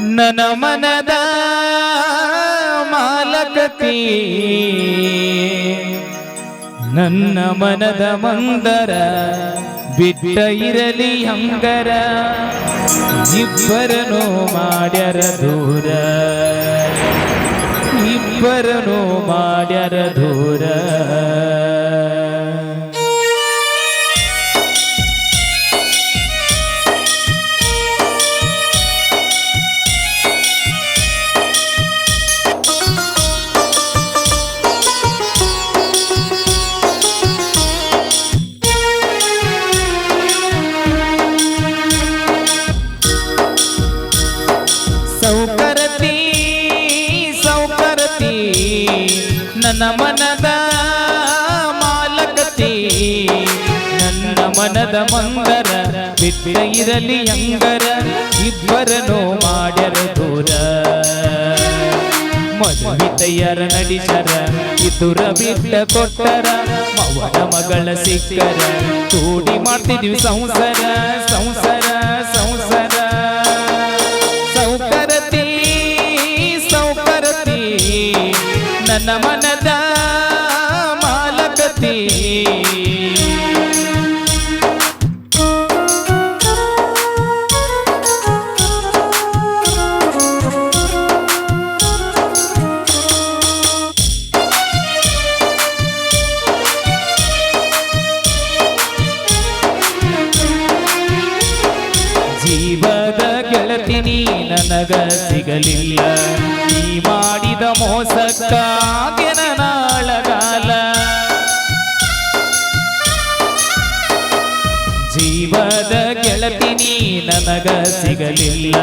ನನ್ನ ಮನದ ಮಾಲಕತಿ ನನ್ನ ಮನದ ಮಂದರ ಬಿಟ್ಟ ಇರಲಿ ಹಂಗರ ಇಬ್ಬರನು ಮಾಡ್ಯಾರ ದೂರ ಇಬ್ಬರನು ಮಾಡ್ಯಾರ ದೂರ ಸೌಕರತಿ ಸೌಕರತಿ ನನ್ನ ಮನದ ಮಾಲಕತಿ ನನ್ನ ಮನದ ಮಂದರ ಬಿಟ್ಟ ಇರಲಿ ಅಂಗರ ಇಬ್ಬರನು ಮಾಡ್ಯಾರ ದೂರ ಮದುವೆ ತಯ್ಯಾರ ನಡಿಸರ ಇದುರ ಬಿಟ್ಟ ಕೊಟ್ಟರ ಮವನ ಮಗಳ ಸಿಕ್ಕರ ಕೂಡಿ ಮಾಡ್ತಿದ್ವಿ ಸಂಸಾರ ಸಂಸಾರ ಸಂಸಾರ ಸೌಕರತಿ ಸೌಕರತಿ ನನ್ನ ಮನದ ಮಾಲಕತಿ ಜೀವದ ಗೆಳತಿನಿ ನನಗ ಸಿಗಲಿಲ್ಲ ನೀ ಮಾಡಿದ ಮೋಸಕ್ಕಾಗೆ ನಾಳಗಾಲ ಜೀವದ ಗೆಳತಿನಿ ನನಗ ಸಿಗಲಿಲ್ಲ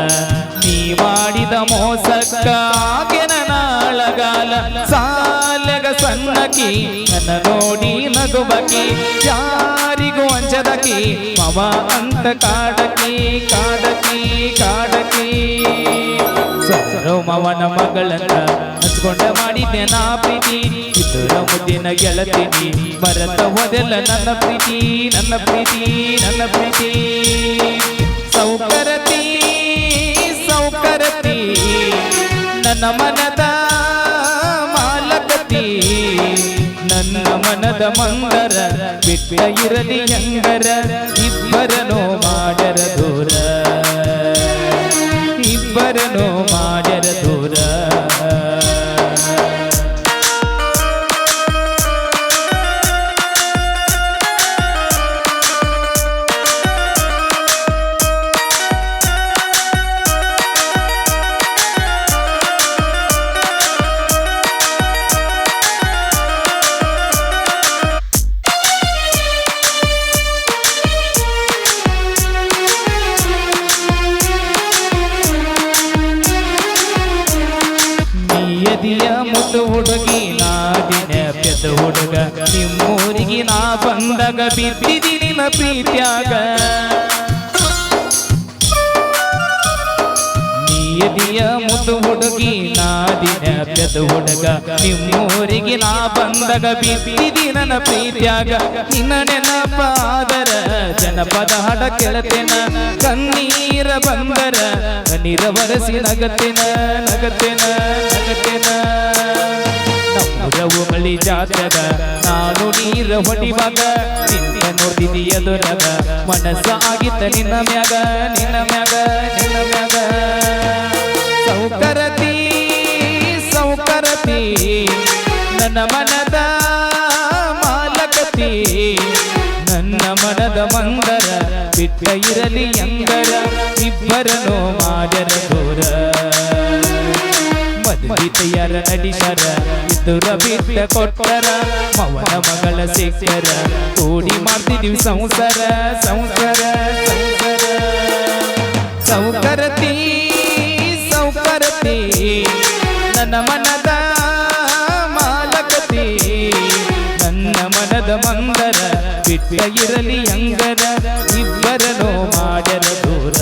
ನೀ ಮಾಡಿದ ಮೋಸಕ್ಕಾಗೆ ನಾಳಗಾಲ ಸಾಲೆಗ ಸಣ್ಣಕಿ ನನ್ನ ನೋಡಿ ನಗುಬಕಿ ಯಾರಿಗೂ ಅಂಜದಕಿ ಮವ ಅಂತ ಕಾಡಕಿ ಕಾಡಕಿ ಕಾಡಕಿ ಸರೋ ಮವನ ಮಗಳನ್ನ ಹಚ್ಕೊಂಡ ಮಾಡಿದ್ದೆ ನಾ ಪ್ರೀತಿ ಇತರ ಮುದ್ದಿನ ಗೆಳತಿನಿ ಮರತ ಹೋದೆಲ್ಲ ನನ್ನ ಪ್ರೀತಿ ನನ್ನ ಪ್ರೀತಿ ನನ್ನ ಪ್ರೀತಿ ಸೌಕರತಿ ಸೌಕರತಿ ನನ್ನ ಮನದ ಮಾಲಕತಿ ನನ್ನ ಮನದ ಮಂಗರ ಬಿಟ್ಟ ಇರಲಿ ಹೆಂಗರ ಇಬ್ಬರನು ಮಾಡ್ಯಾರ ದೂರ ಇಬ್ಬರನು ಮಾಡ್ಯಾರ ದೂರ ಎದಿಯ ಮುಟ್ಟು ಹುಡುಗಿ ನಾದಿನ ಪೆದ ಹುಡುಗ ನಿಮ್ಮೂರಿಗೆ ನಾ ಬಂದಾಗ ಬಿದ್ದಿದಿನ ಪ್ರೀತ್ಯಾಗ ಎದಿಯ ಮುಟ್ಟು ಹುಡುಗಿ ನಾದಿನ ಪೆದ ಹುಡುಗ ನಿಮ್ಮೂರಿಗೆ ನಾ ಬಂದಾಗ ಬಿದ್ದಿದಿನ ಪ್ರೀತ್ಯಾಗ ನಿನ್ನ ನೆನಪಾದರ ಜನಪದ ಹಾಡ ಕೇಳತೇನ ಕಣ್ಣೀರ ಬಂದರ ನೀರ ಬರಸಿ ನಗತ್ತೇನ ನಗತ್ತೇನ ನಗತ್ತೇನ ನಮ್ಮೂರವು ಮಳಿ ಜಾತ್ಯಾಗ ನಾನು ನೀರ ಹೊಡಿವಾಗ ನಿನ್ನ ನೋಡಿದಿ ಎದುರಾಗ ಮನಸ್ಸ ಆಗಿತ್ತ ನಿನ್ನ ಮ್ಯಾಗ ನಿನ್ನ ಮ್ಯಾಗ ನಿನ್ನ ಮ್ಯಾಗ ಸೌಕರತಿ ಸೌಕರತಿ ನನ್ನ ಮನದ ಮಾಲಕತಿ ನನ್ನ ಮನದ ಮಂದರ ಬಿಟ್ಟ ಇರಲಿ ಅಂಗರ ಇಬ್ಬರನು ಮಾಡ್ಯಾರ ದೂರ ಮದುವೆ ತಯ್ಯಾರ ನಡಿಸರ ಇದುರ ಬಿಟ್ಟ ಕೊಟ್ಟರ ಮವನ ಮಗಳ ಸಿಕ್ಕರ ಕೂಡಿ ಮಾಡ್ತಿದ್ವಿ ಸಂಸಾರ ಸಂಸಾರ ಸಂಸಾರ ಸೌಕರತಿ ಸೌಕರತಿ ನನ್ನ ಮನದ ಮಾಲಕತಿ ನನ್ನ ಮನದ ಮಂದರ ಬಿಟ್ಟ ಇರಲಿ ಅಂಗರ ಇಬ್ಬರನು ಮಾಡ್ಯಾರ ದೂರ